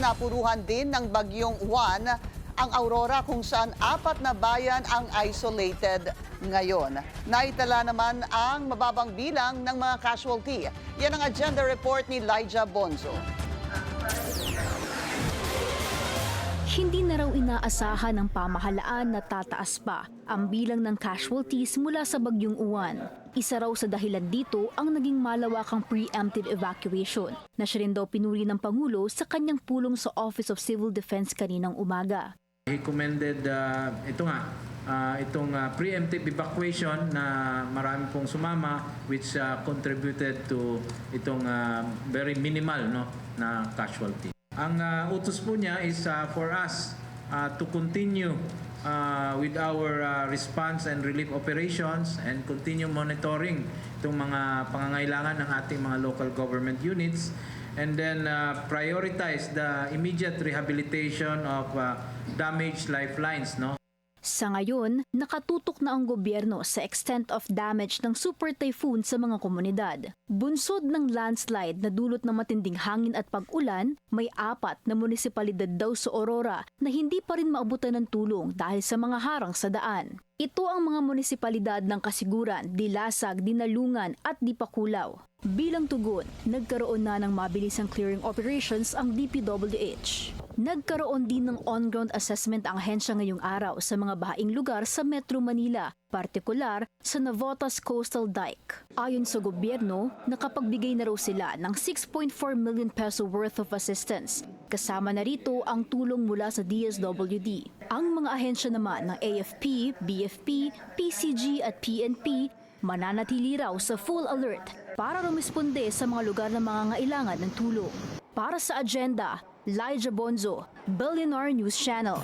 napuruhan din ng bagyong Juan ang Aurora kung saan 4 na bayan ang isolated ngayon. Naitala naman ang mababang bilang ng mga casualty. Yan ang agenda report ni Lyja Bonzo. Hindi na raw inaasahan ng pamahalaan na tataas pa ang bilang ng casualties mula sa bagyong Uwan. Isa raw sa dahilan dito ang naging malawakang preemptive evacuation na siya rin daw pinuri ng Pangulo sa kanyang pulong sa Office of Civil Defense kaninang umaga. He commended itong preemptive evacuation na marami pong sumama which contributed to itong very minimal na casualty. Ang utos po niya is for us to continue with our response and relief operations and continue monitoring itong mga pangangailangan ng ating mga local government units and then prioritize the immediate rehabilitation of damaged lifelines. Sa ngayon, nakatutok na ang gobyerno sa extent of damage ng super typhoon sa mga komunidad. Bunsod ng landslide na dulot ng matinding hangin at pag-ulan, may 4 na munisipalidad daw sa Aurora na hindi pa rin maabutan ng tulong dahil sa mga harang sa daan. Ito ang mga munisipalidad ng Kasiguran, Dilasag, Dinalungan at Dipakulaw. Bilang tugon, nagkaroon na ng mabilisang clearing operations ang DPWH. Nagkaroon din ng on-ground assessment ang ahensya ngayong araw sa mga bahaing lugar sa Metro Manila, partikular sa Navotas Coastal Dike. Ayon sa gobyerno, nakapagbigay na raw sila ng 6.4 million peso worth of assistance. Kasama na rito ang tulong mula sa DSWD. Ang mga ahensya naman ng AFP, BFP, PCG at PNP mananatili raw sa full alert para rumisponde sa mga lugar na mangangailangan ng tulong. Para sa agenda, Lyja Bonzo, Billionaire News Channel.